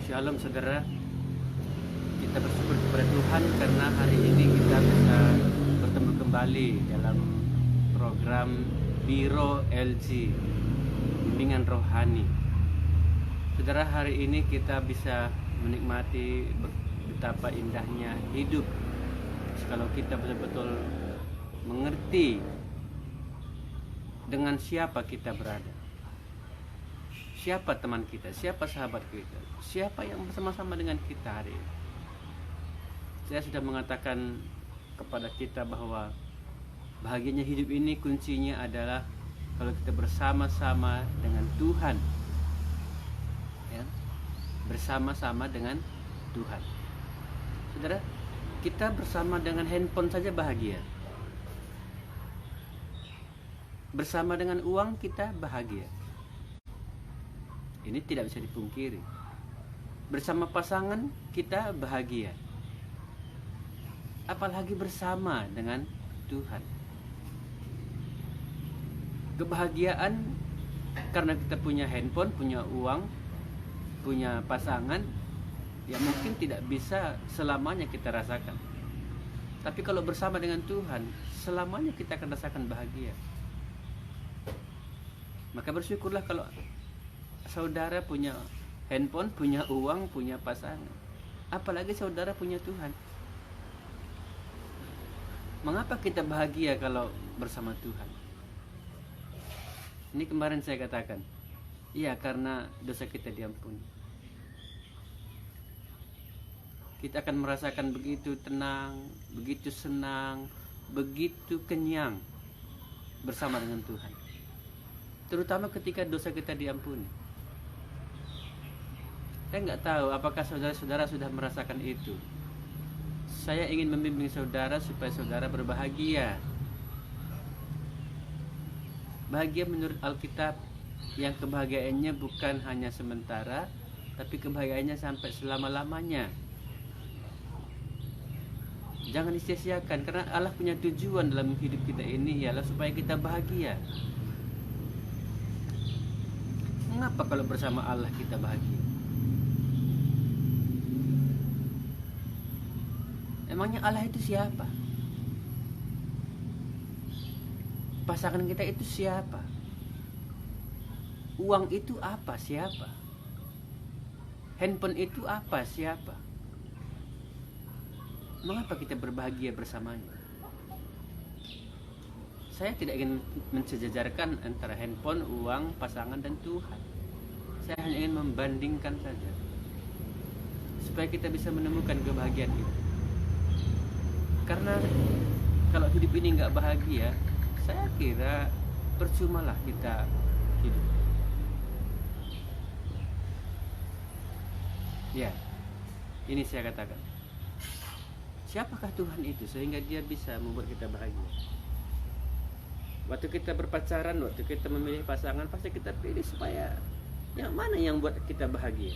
Shalom saudara, kita bersyukur kepada Tuhan karena hari ini kita bisa bertemu kembali dalam program Biro LG, Bimbingan Rohani. Saudara, hari ini kita bisa menikmati betapa indahnya hidup kalau kita betul-betul mengerti dengan siapa kita berada. Siapa teman kita, siapa sahabat kita, siapa yang bersama-sama dengan kita hari ini. Saya sudah mengatakan kepada kita bahwa bahagianya hidup ini kuncinya adalah kalau kita bersama-sama dengan Tuhan, ya, bersama-sama dengan Tuhan. Saudara, kita bersama dengan handphone saja bahagia. Bersama dengan uang kita bahagia. Ini tidak bisa dipungkiri. Bersama pasangan kita bahagia. Apalagi bersama dengan Tuhan. Kebahagiaan karena kita punya handphone, punya uang, punya pasangan, ya mungkin tidak bisa selamanya kita rasakan. Tapi kalau bersama dengan Tuhan, selamanya kita akan rasakan bahagia. Maka bersyukurlah kalau saudara punya handphone, punya uang, punya pasangan. Apalagi saudara punya Tuhan. Mengapa kita bahagia kalau bersama Tuhan? Ini kemarin saya katakan, iya, karena dosa kita diampuni. Kita akan merasakan begitu tenang, begitu senang, begitu kenyang bersama dengan Tuhan. Terutama ketika dosa kita diampuni. Saya nggak tahu apakah saudara-saudara sudah merasakan itu. Saya ingin membimbing saudara supaya saudara berbahagia. Bahagia menurut Alkitab yang kebahagiaannya bukan hanya sementara, tapi kebahagiaannya sampai selama-lamanya. Jangan disia-siakan, karena Allah punya tujuan dalam hidup kita ini ialah supaya kita bahagia. Mengapa kalau bersama Allah kita bahagia? Emangnya Allah itu siapa? Pasangan kita itu siapa? Uang itu apa? Siapa? Handphone itu apa? Siapa? Mengapa kita berbahagia bersamanya? Saya tidak ingin mensejajarkan antara handphone, uang, pasangan, dan Tuhan. Saya hanya ingin membandingkan saja, supaya kita bisa menemukan kebahagiaan itu. Karena kalau hidup ini nggak bahagia, saya kira percumalah kita hidup. Ya, ini saya katakan. Siapakah Tuhan itu sehingga dia bisa membuat kita bahagia? Waktu kita berpacaran, waktu kita memilih pasangan, pasti kita pilih supaya yang mana yang buat kita bahagia.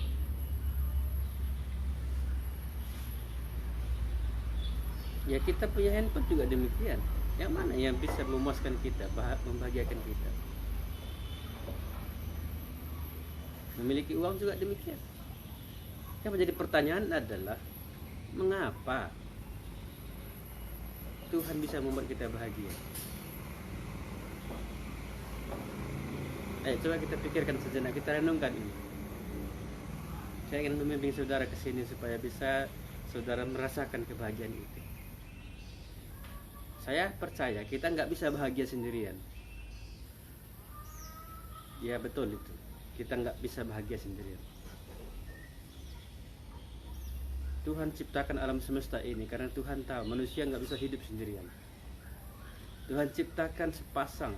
Ya, kita punya handphone juga demikian. Yang mana yang bisa memuaskan kita, membahagiakan kita. Memiliki uang juga demikian. Yang menjadi pertanyaan adalah, mengapa Tuhan bisa membuat kita bahagia? Coba kita pikirkan sejenak, kita renungkan ini. Saya ingin membimbing saudara ke sini supaya bisa saudara merasakan kebahagiaan itu. Saya percaya kita nggak bisa bahagia sendirian. Ya betul itu. Kita nggak bisa bahagia sendirian. Tuhan ciptakan alam semesta ini karena Tuhan tahu manusia nggak bisa hidup sendirian. Tuhan ciptakan sepasang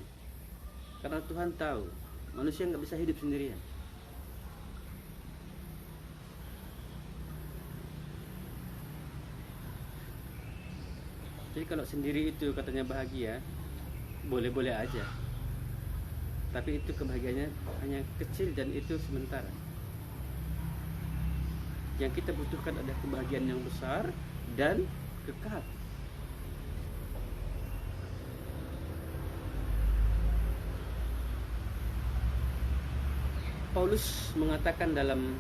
karena Tuhan tahu manusia nggak bisa hidup sendirian. Jadi kalau sendiri itu katanya bahagia, boleh-boleh aja. Tapi itu kebahagiaannya hanya kecil dan itu sementara. Yang kita butuhkan adalah kebahagiaan yang besar dan kekal. Paulus mengatakan dalam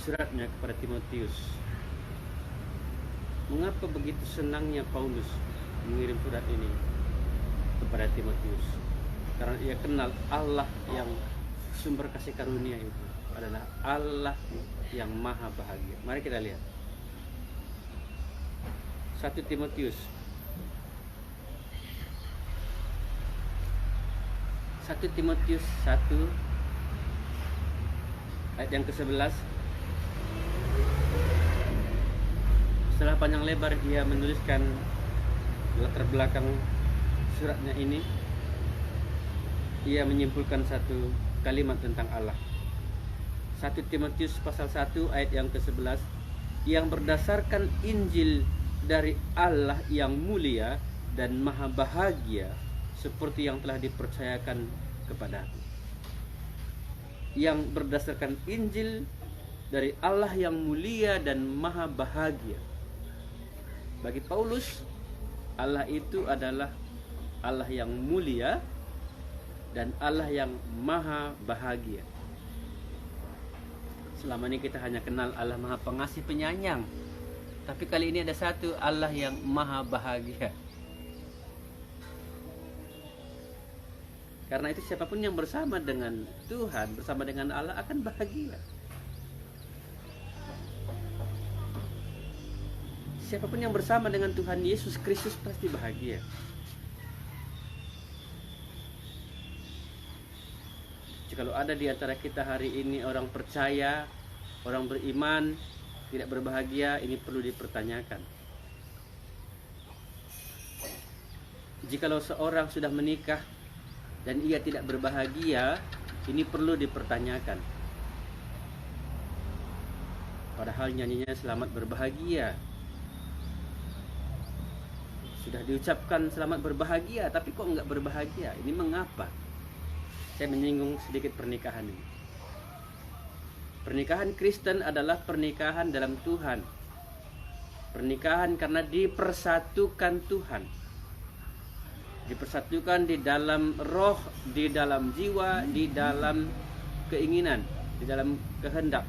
suratnya kepada Timotius. Mengapa begitu senangnya Paulus mengirim surat ini kepada Timotius? Karena ia kenal Allah yang sumber kasih karunia itu adalah Allah yang maha bahagia. Mari kita lihat 1 Timotius 1 Timotius 1 ayat yang ke-11. Setelah panjang lebar dia menuliskan latar belakang suratnya ini, ia menyimpulkan satu kalimat tentang Allah. 1 Timotius pasal 1 ayat yang ke-11, yang berdasarkan Injil dari Allah yang mulia dan maha bahagia, seperti yang telah dipercayakan kepadaku. Yang berdasarkan Injil dari Allah yang mulia dan maha bahagia. Bagi Paulus, Allah itu adalah Allah yang mulia dan Allah yang maha bahagia. Selama ini kita hanya kenal Allah maha pengasih penyayang, tapi kali ini ada satu Allah yang maha bahagia. Karena itu siapapun yang bersama dengan Tuhan, bersama dengan Allah akan bahagia. Siapapun yang bersama dengan Tuhan Yesus Kristus pasti bahagia. Jikalau ada di antara kita hari ini orang percaya, orang beriman, tidak berbahagia, ini perlu dipertanyakan. Jikalau seorang sudah menikah dan ia tidak berbahagia, ini perlu dipertanyakan. Padahal nyanyinya selamat berbahagia. Sudah diucapkan selamat berbahagia, tapi kok enggak berbahagia? Ini mengapa? Saya menyinggung sedikit pernikahan ini. Pernikahan Kristen adalah pernikahan dalam Tuhan. Pernikahan karena dipersatukan Tuhan. Dipersatukan di dalam roh, di dalam jiwa, di dalam keinginan, di dalam kehendak,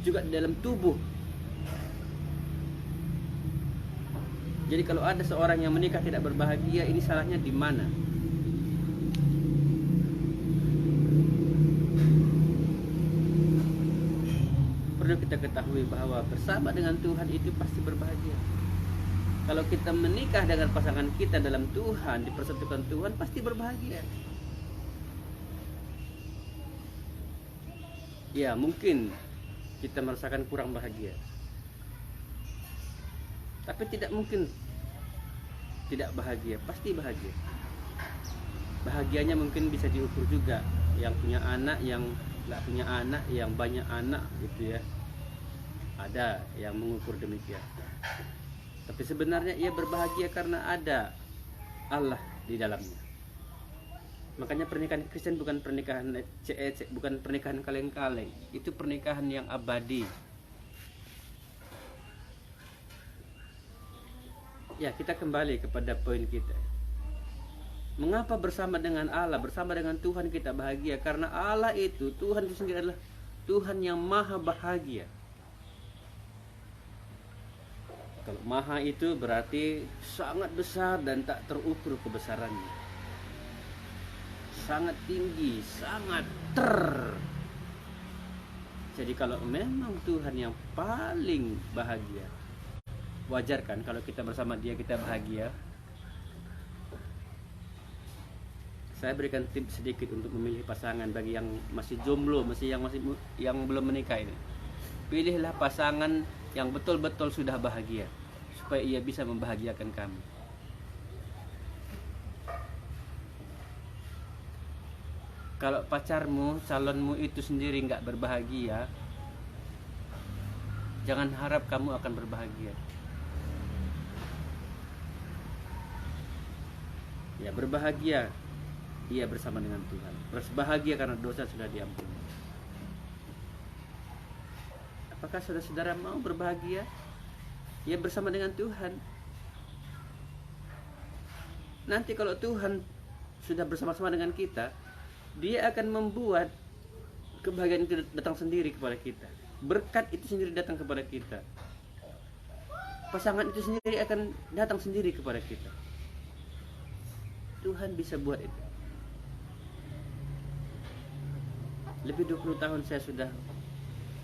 juga di dalam tubuh. Jadi kalau ada seorang yang menikah tidak berbahagia, ini salahnya di mana? Perlu kita ketahui bahwa bersama dengan Tuhan itu pasti berbahagia. Kalau kita menikah dengan pasangan kita dalam Tuhan, dipersatukan Tuhan, pasti berbahagia. Ya, mungkin kita merasakan kurang bahagia, tapi tidak mungkin tidak bahagia, pasti bahagia. Bahagianya mungkin bisa diukur juga. Yang punya anak, yang nggak punya anak, yang banyak anak gitu ya. Ada yang mengukur demikian. Tapi sebenarnya ia berbahagia karena ada Allah di dalamnya. Makanya pernikahan Kristen bukan pernikahan cek, bukan pernikahan kaleng-kaleng. Itu pernikahan yang abadi. Ya, kita kembali kepada poin kita. Mengapa bersama dengan Allah, bersama dengan Tuhan kita bahagia? Karena Allah itu, Tuhan itu sendiri adalah Tuhan yang maha bahagia. Kalau maha itu berarti sangat besar dan tak terukur kebesarannya. Sangat tinggi, sangat Jadi kalau memang Tuhan yang paling bahagia, wajar kan kalau kita bersama Dia kita bahagia? Saya berikan tips sedikit untuk memilih pasangan bagi yang masih jomblo, yang belum menikah ini. Pilihlah pasangan yang betul-betul sudah bahagia, supaya ia bisa membahagiakan kamu. Kalau pacarmu, calonmu itu sendiri nggak berbahagia, jangan harap kamu akan berbahagia. Ya, berbahagia ia bersama dengan Tuhan. Berbahagia karena dosa sudah diampuni. Apakah saudara-saudara mau berbahagia? Ya, bersama dengan Tuhan. Nanti kalau Tuhan sudah bersama-sama dengan kita, Dia akan membuat kebahagiaan itu datang sendiri kepada kita. berkat itu sendiri datang kepada kita. Pasangan itu sendiri akan datang sendiri kepada kita. Tuhan bisa buat itu. Lebih 20 tahun saya sudah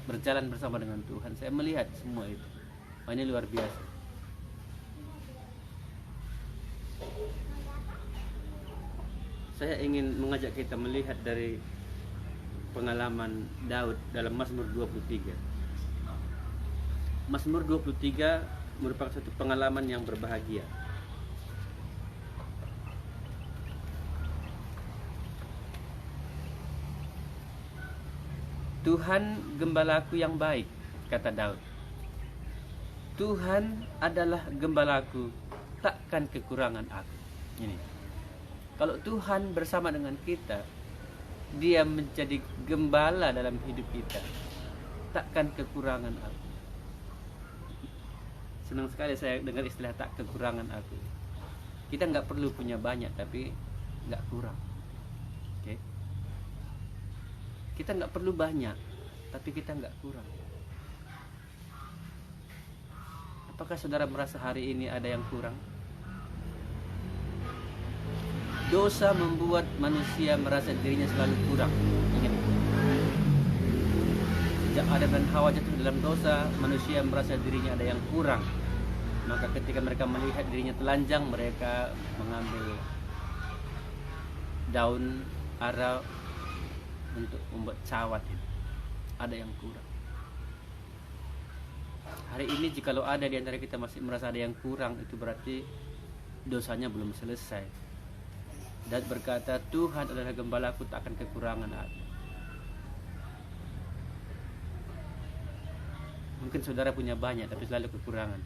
berjalan bersama dengan Tuhan. Saya melihat semua itu. Ini luar biasa. Saya ingin mengajak kita melihat dari pengalaman Daud dalam Mazmur 23. Mazmur 23 merupakan satu pengalaman yang berbahagia. Tuhan gembalaku yang baik, kata Daud. Tuhan adalah gembalaku, takkan kekurangan aku. Ini. Kalau Tuhan bersama dengan kita, Dia menjadi gembala dalam hidup kita, takkan kekurangan aku. Senang sekali saya dengar istilah tak kekurangan aku. Kita nggak perlu punya banyak, tapi nggak kurang. Okay? Kita nggak perlu banyak, tapi kita nggak kurang. Apakah saudara merasa hari ini ada yang kurang? Dosa membuat manusia merasa dirinya selalu kurang. Ingat. Sejak Adam dan Hawa jatuh dalam dosa, manusia merasa dirinya ada yang kurang. Maka ketika mereka melihat dirinya telanjang, mereka mengambil daun ara untuk membuat cawat itu. Ada yang kurang. Hari ini jikalau ada di antara kita masih merasa ada yang kurang, itu berarti dosanya belum selesai. Dan berkata, Tuhan adalah gembalaku, tak akan kekurangan aku. Mungkin saudara punya banyak, tapi selalu kekurangan.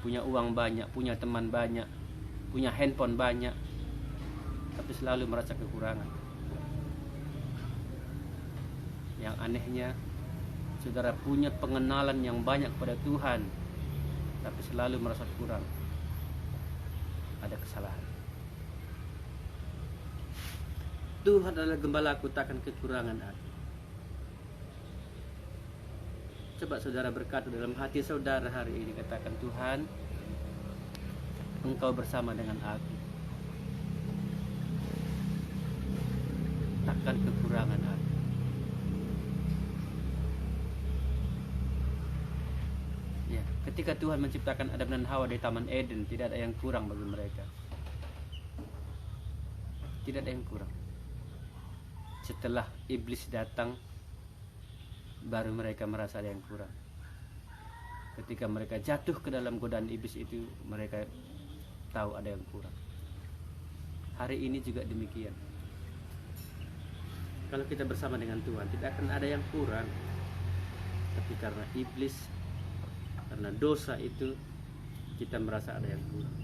Punya uang banyak, punya teman banyak, punya handphone banyak, tapi selalu merasa kekurangan. Yang anehnya, saudara punya pengenalan yang banyak pada Tuhan, tapi selalu merasa kurang. Ada kesalahan. Tuhan adalah gembalaku, takkan kekurangan aku. Coba saudara berkata dalam hati saudara hari ini, katakan, Tuhan, Engkau bersama dengan aku, takkan kekurangan aku. Ya, ketika Tuhan menciptakan Adam dan Hawa di Taman Eden, tidak ada yang kurang bagi mereka. Tidak ada yang kurang. Setelah iblis datang, baru mereka merasa ada yang kurang. Ketika mereka jatuh ke dalam godaan iblis itu, mereka tahu ada yang kurang. Hari ini juga demikian. Kalau kita bersama dengan Tuhan, tidak akan ada yang kurang. Tapi karena iblis, karena dosa itu, kita merasa ada yang kurang.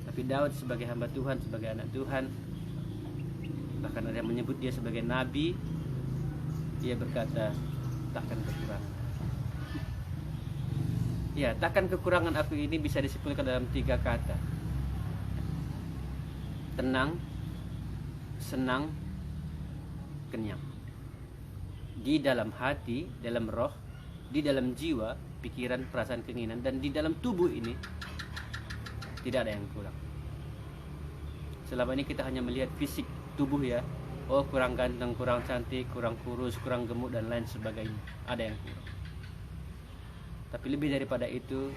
Tapi Daud sebagai hamba Tuhan, sebagai anak Tuhan, bahkan ada yang menyebut dia sebagai nabi, dia berkata, takkan kekurangan. Ya, takkan kekurangan aku ini bisa disimpulkan dalam 3 kata. Tenang, senang, kenyang. Di dalam hati, dalam roh, di dalam jiwa, pikiran, perasaan, keinginan, dan di dalam tubuh ini tidak ada yang kurang. Selama ini kita hanya melihat fisik tubuh ya. Oh, kurang ganteng, kurang cantik, kurang kurus, kurang gemuk, dan lain sebagainya. Ada yang kurang. Tapi lebih daripada itu,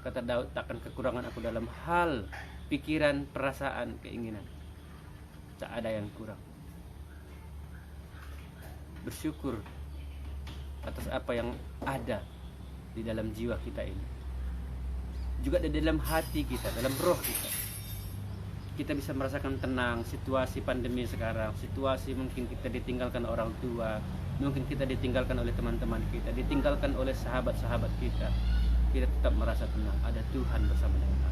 kata Daud, takkan kekurangan aku dalam hal pikiran, perasaan, keinginan. Tak ada yang kurang. Bersyukur atas apa yang ada di dalam jiwa kita ini. Juga di dalam hati kita, dalam roh kita. Kita bisa merasakan tenang situasi pandemi sekarang, situasi mungkin kita ditinggalkan orang tua, mungkin kita ditinggalkan oleh teman-teman kita, ditinggalkan oleh sahabat-sahabat kita. Kita tetap merasa tenang, ada Tuhan bersama dengan kita.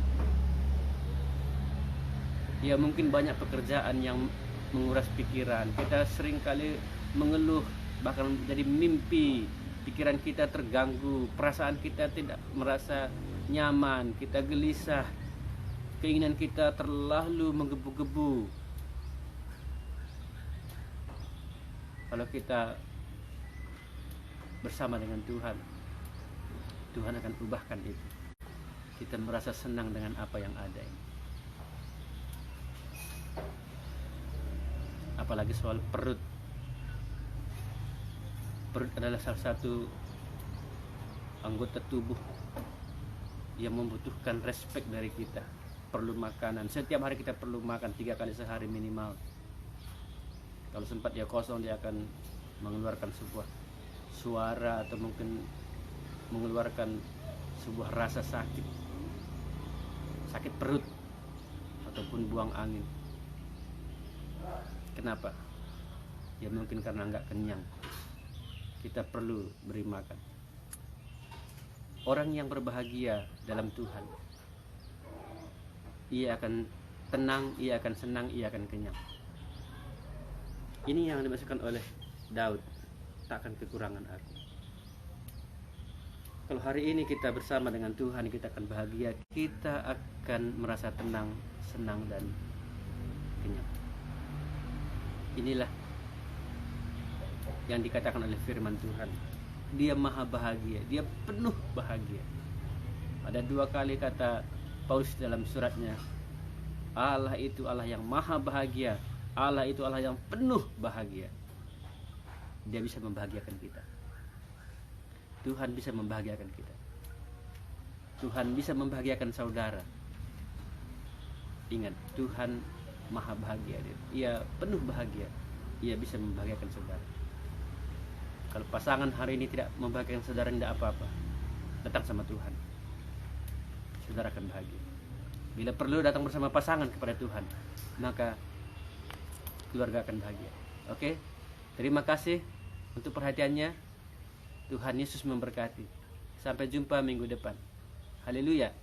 Ya, mungkin banyak pekerjaan yang menguras pikiran. Kita seringkali mengeluh, bahkan jadi mimpi, pikiran kita terganggu, perasaan kita tidak merasa nyaman, kita gelisah, keinginan kita terlalu menggebu-gebu. Kalau kita bersama dengan Tuhan, Tuhan akan ubahkan itu. Kita merasa senang dengan apa yang ada ini. Apalagi soal perut. Perut adalah salah satu anggota tubuh yang membutuhkan respek dari kita. Perlu makanan. Setiap hari kita perlu makan 3 kali sehari minimal. Kalau sempat dia kosong, dia akan mengeluarkan sebuah suara atau mungkin mengeluarkan sebuah rasa sakit perut ataupun buang angin. Kenapa? Ya mungkin karena nggak kenyang. Kita perlu beri makan. Orang yang berbahagia dalam Tuhan, ia akan tenang, ia akan senang, ia akan kenyang. Ini yang dimaksudkan oleh Daud, tak akan kekurangan aku. Kalau hari ini kita bersama dengan Tuhan, kita akan bahagia, kita akan merasa tenang, senang, dan kenyang. Inilah yang dikatakan oleh firman Tuhan. Dia maha bahagia, dia penuh bahagia. Ada 2 kali kata Paulus dalam suratnya, Allah itu Allah yang maha bahagia, Allah itu Allah yang penuh bahagia. Dia bisa membahagiakan kita. Tuhan bisa membahagiakan kita. Tuhan bisa membahagiakan saudara. Ingat, Tuhan maha bahagia. Ia penuh bahagia. Ia bisa membahagiakan saudara. Kalau pasangan hari ini tidak membahagiakan saudara, tidak apa-apa. Datang sama Tuhan, saudara akan bahagia. Bila perlu datang bersama pasangan kepada Tuhan, maka keluarga akan bahagia. Oke? Terima kasih untuk perhatiannya. Tuhan Yesus memberkati. Sampai jumpa minggu depan. Haleluya.